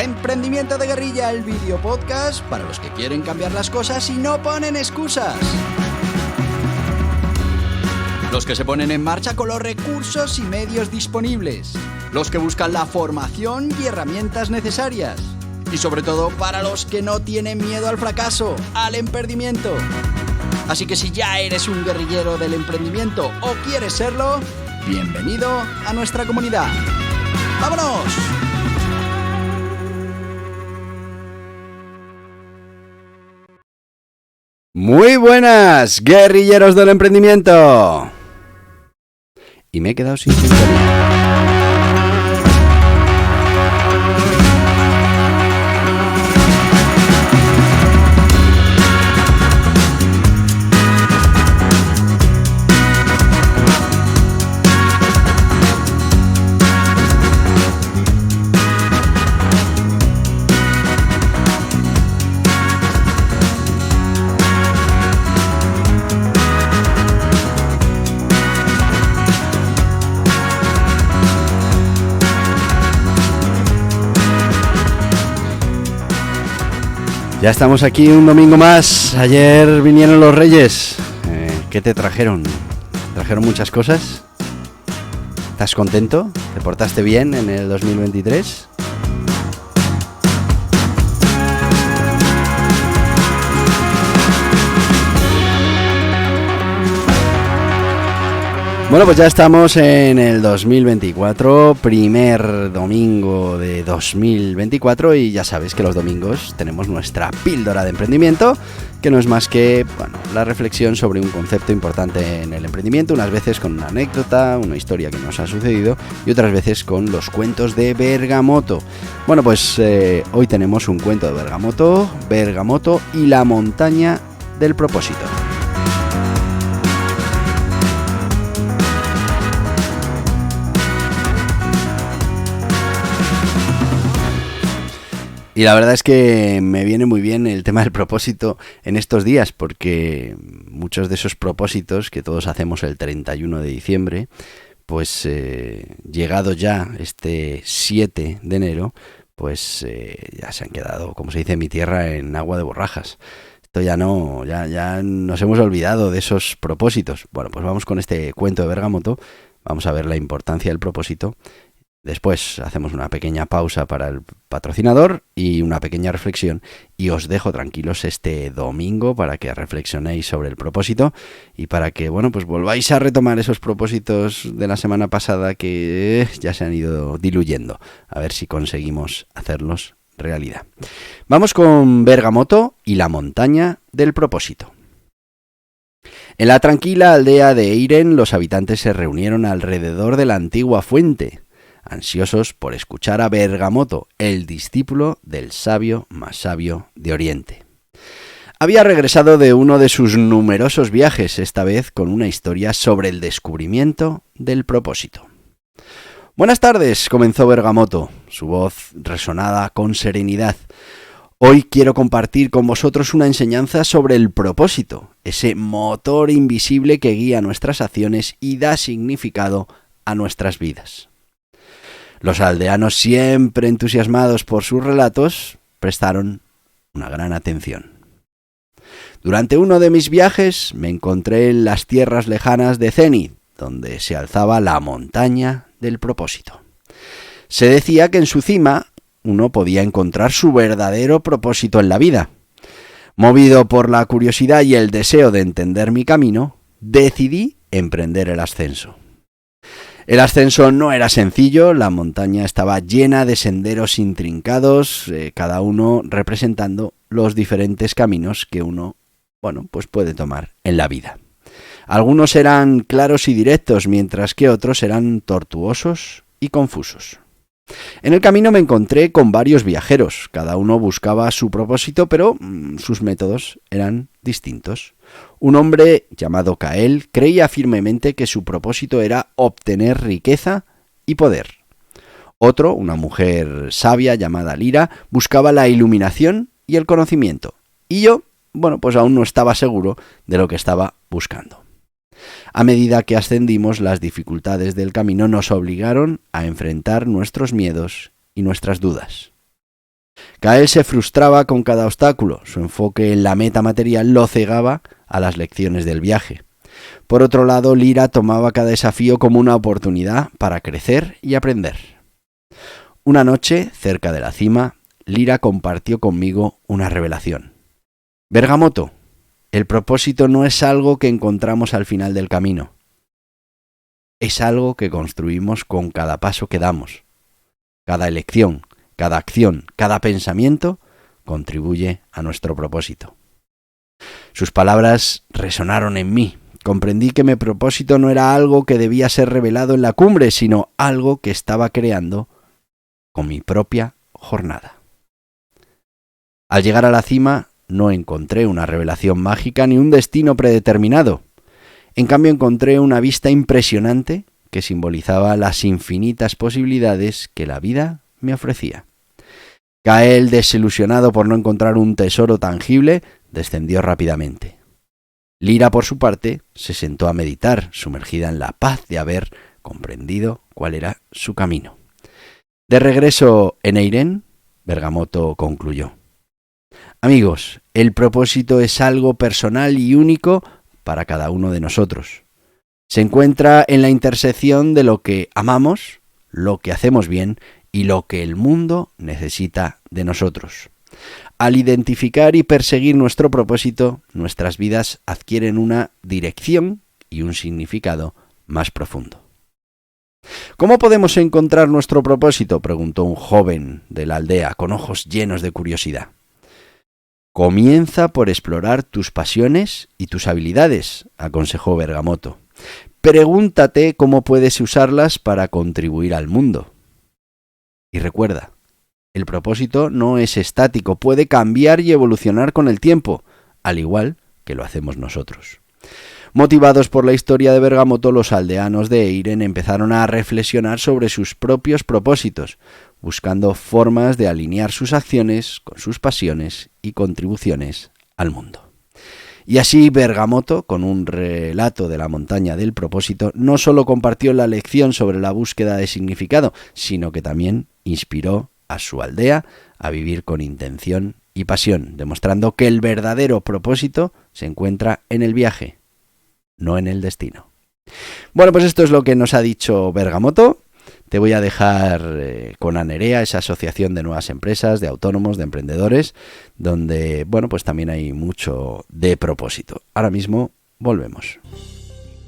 Emprendimiento de Guerrilla, el video podcast para los que quieren cambiar las cosas y no ponen excusas. Los que se ponen en marcha con los recursos y medios disponibles. Los que buscan la formación y herramientas necesarias. Y sobre todo para los que no tienen miedo al fracaso, al emprendimiento. Así que si ya eres un guerrillero del emprendimiento o quieres serlo, bienvenido a nuestra comunidad. ¡Vámonos! Muy buenas, guerrilleros del emprendimiento. Y me he quedado sin sintonía. Ya estamos aquí un domingo más. Ayer vinieron los Reyes. ¿Qué te trajeron? ¿Trajeron muchas cosas? ¿Estás contento? ¿Te portaste bien en el 2023? Bueno, pues ya estamos en el 2024, primer domingo de 2024 y ya sabéis que los domingos tenemos nuestra píldora de emprendimiento, que no es más que la reflexión sobre un concepto importante en el emprendimiento, unas veces con una anécdota, una historia que nos ha sucedido y otras veces con los cuentos de Bergamoto. Bueno, pues hoy tenemos un cuento de Bergamoto y la montaña del propósito. Y la verdad es que me viene muy bien el tema del propósito en estos días, porque muchos de esos propósitos que todos hacemos el 31 de diciembre, pues llegado ya este 7 de enero, pues ya se han quedado, como se dice en mi tierra, en agua de borrajas. Esto ya no, ya nos hemos olvidado de esos propósitos. Bueno, pues vamos con este cuento de Bergamoto, vamos a ver la importancia del propósito. Después hacemos una pequeña pausa para el patrocinador y una pequeña reflexión y os dejo tranquilos este domingo para que reflexionéis sobre el propósito y para que, pues volváis a retomar esos propósitos de la semana pasada que ya se han ido diluyendo. A ver si conseguimos hacerlos realidad. Vamos con Bergamoto y la montaña del propósito. En la tranquila aldea de Eiren, los habitantes se reunieron alrededor de la antigua fuente, ansiosos por escuchar a Bergamoto, el discípulo del sabio más sabio de Oriente. Había regresado de uno de sus numerosos viajes, esta vez con una historia sobre el descubrimiento del propósito. Buenas tardes, comenzó Bergamoto, su voz resonaba con serenidad. Hoy quiero compartir con vosotros una enseñanza sobre el propósito, ese motor invisible que guía nuestras acciones y da significado a nuestras vidas. Los aldeanos, siempre entusiasmados por sus relatos, prestaron una gran atención. Durante uno de mis viajes me encontré en las tierras lejanas de Zenith, donde se alzaba la montaña del propósito. Se decía que en su cima uno podía encontrar su verdadero propósito en la vida. Movido por la curiosidad y el deseo de entender mi camino, decidí emprender el ascenso. El ascenso no era sencillo, la montaña estaba llena de senderos intrincados, cada uno representando los diferentes caminos que uno, pues puede tomar en la vida. Algunos eran claros y directos, mientras que otros eran tortuosos y confusos. En el camino me encontré con varios viajeros, cada uno buscaba su propósito, pero sus métodos eran distintos. Un hombre llamado Kael creía firmemente que su propósito era obtener riqueza y poder. Otro, una mujer sabia llamada Lira, buscaba la iluminación y el conocimiento. Y yo, pues aún no estaba seguro de lo que estaba buscando. A medida que ascendimos, las dificultades del camino nos obligaron a enfrentar nuestros miedos y nuestras dudas. Kael se frustraba con cada obstáculo, su enfoque en la meta material lo cegaba a las lecciones del viaje. Por otro lado, Lyra tomaba cada desafío como una oportunidad para crecer y aprender. Una noche, cerca de la cima, Lyra compartió conmigo una revelación. Bergamoto, el propósito no es algo que encontramos al final del camino. Es algo que construimos con cada paso que damos. Cada elección, cada acción, cada pensamiento contribuye a nuestro propósito. Sus palabras resonaron en mí. Comprendí que mi propósito no era algo que debía ser revelado en la cumbre, sino algo que estaba creando con mi propia jornada. Al llegar a la cima, no encontré una revelación mágica ni un destino predeterminado. En cambio, encontré una vista impresionante que simbolizaba las infinitas posibilidades que la vida me ofrecía. Kael, desilusionado por no encontrar un tesoro tangible, descendió rápidamente. Lyra, por su parte, se sentó a meditar, sumergida en la paz de haber comprendido cuál era su camino. De regreso en Eirene, Bergamoto concluyó: Amigos, el propósito es algo personal y único para cada uno de nosotros. Se encuentra en la intersección de lo que amamos, lo que hacemos bien y lo que el mundo necesita de nosotros. Al identificar y perseguir nuestro propósito, nuestras vidas adquieren una dirección y un significado más profundo. ¿Cómo podemos encontrar nuestro propósito?, preguntó un joven de la aldea con ojos llenos de curiosidad. Comienza por explorar tus pasiones y tus habilidades, aconsejó Bergamoto. Pregúntate cómo puedes usarlas para contribuir al mundo. Y recuerda, el propósito no es estático, puede cambiar y evolucionar con el tiempo, al igual que lo hacemos nosotros. Motivados por la historia de Bergamoto, los aldeanos de Eirene empezaron a reflexionar sobre sus propios propósitos, buscando formas de alinear sus acciones con sus pasiones y contribuciones al mundo. Y así Bergamoto, con un relato de la montaña del propósito, no solo compartió la lección sobre la búsqueda de significado, sino que también inspiró a su aldea a vivir con intención y pasión, demostrando que el verdadero propósito se encuentra en el viaje, no en el destino. Bueno, pues esto es lo que nos ha dicho Bergamoto. Te voy a dejar con Anerea, esa asociación de nuevas empresas, de autónomos, de emprendedores, donde, bueno, pues también hay mucho de propósito. Ahora mismo volvemos.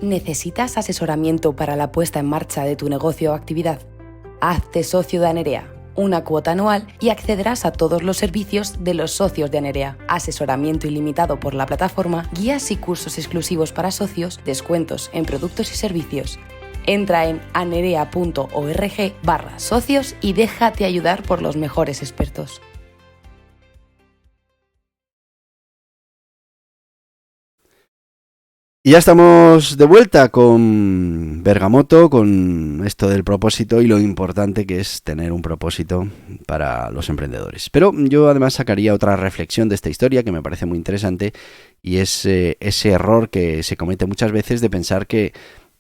¿Necesitas asesoramiento para la puesta en marcha de tu negocio o actividad? Hazte socio de Anerea, una cuota anual y accederás a todos los servicios de los socios de Anerea. Asesoramiento ilimitado por la plataforma, guías y cursos exclusivos para socios, descuentos en productos y servicios. Entra en anerea.org/socios y déjate ayudar por los mejores expertos. Y ya estamos de vuelta con Bergamoto, con esto del propósito y lo importante que es tener un propósito para los emprendedores. Pero yo además sacaría otra reflexión de esta historia que me parece muy interesante, y es ese error que se comete muchas veces de pensar que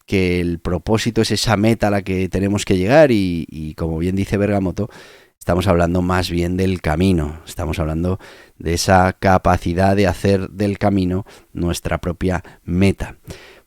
el propósito es esa meta a la que tenemos que llegar y como bien dice Bergamoto, estamos hablando más bien del camino, estamos hablando de esa capacidad de hacer del camino nuestra propia meta.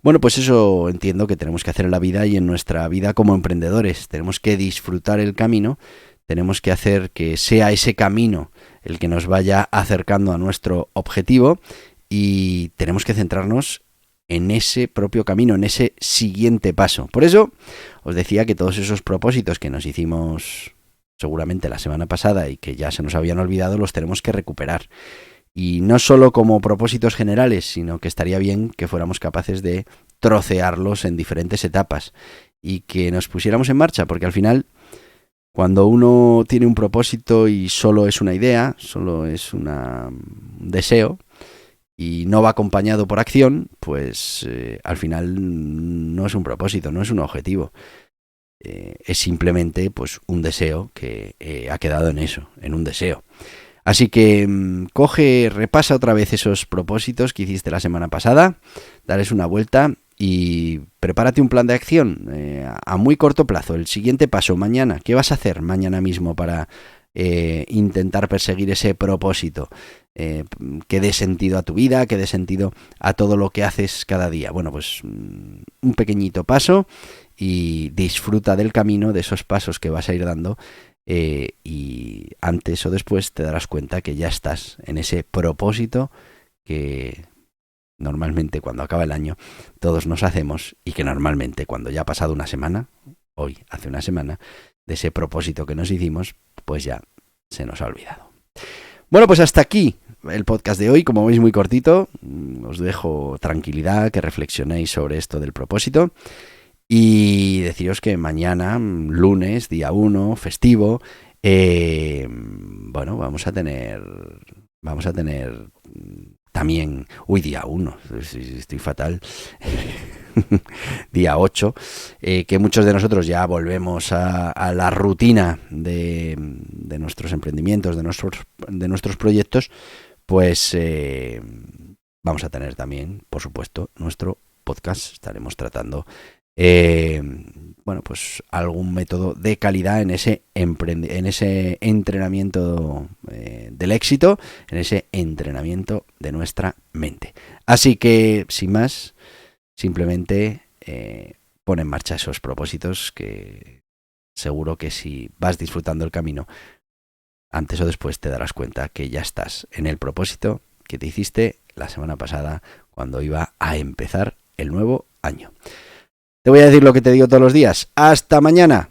Bueno, pues eso entiendo que tenemos que hacer en la vida y en nuestra vida como emprendedores. Tenemos que disfrutar el camino, tenemos que hacer que sea ese camino el que nos vaya acercando a nuestro objetivo y tenemos que centrarnos en ese propio camino, en ese siguiente paso. Por eso os decía que todos esos propósitos que nos hicimos seguramente la semana pasada y que ya se nos habían olvidado, los tenemos que recuperar. Y no solo como propósitos generales, sino que estaría bien que fuéramos capaces de trocearlos en diferentes etapas y que nos pusiéramos en marcha, porque al final, cuando uno tiene un propósito y solo es una idea, solo es un deseo, y no va acompañado por acción, pues al final no es un propósito, no es un objetivo. Es simplemente pues un deseo que ha quedado en eso, en un deseo. Así que repasa otra vez esos propósitos que hiciste la semana pasada, dales una vuelta y prepárate un plan de acción a muy corto plazo. El siguiente paso mañana, ¿qué vas a hacer mañana mismo para intentar perseguir ese propósito, que dé sentido a tu vida, que dé sentido a todo lo que haces cada día. Bueno, pues un pequeñito paso y disfruta del camino, de esos pasos que vas a ir dando, y antes o después te darás cuenta que ya estás en ese propósito que normalmente cuando acaba el año todos nos hacemos, y que normalmente cuando ya ha pasado una semana, hoy hace una semana, de ese propósito que nos hicimos, pues ya se nos ha olvidado. Bueno, pues hasta aquí el podcast de hoy, como veis muy cortito. Os dejo tranquilidad, que reflexionéis sobre esto del propósito, y deciros que mañana, lunes, día 1, festivo, bueno, vamos a tener también, día 1, estoy fatal, día 8, que muchos de nosotros ya volvemos a la rutina de nuestros emprendimientos, de nuestros proyectos, pues vamos a tener también, por supuesto, nuestro podcast. Estaremos tratando bueno, pues algún método de calidad en ese entrenamiento del éxito, en ese entrenamiento de nuestra mente. Así que, sin más, simplemente pon en marcha esos propósitos, que seguro que si vas disfrutando el camino, antes o después te darás cuenta que ya estás en el propósito que te hiciste la semana pasada, cuando iba a empezar el nuevo año. Te voy a decir lo que te digo todos los días. ¡Hasta mañana,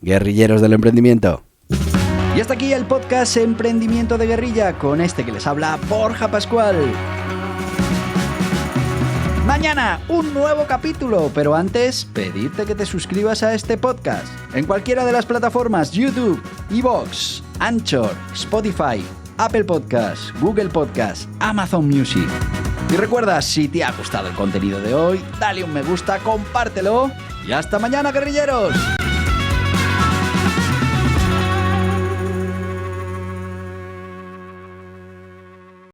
guerrilleros del emprendimiento! Y hasta aquí el podcast Emprendimiento de Guerrilla, con este que les habla, Borja Pascual. Mañana un nuevo capítulo, pero antes pedirte que te suscribas a este podcast en cualquiera de las plataformas: YouTube, iVoox, Anchor, Spotify, Apple Podcasts, Google Podcasts, Amazon Music. Y recuerda, si te ha gustado el contenido de hoy, dale un me gusta, compártelo, y hasta mañana, guerrilleros.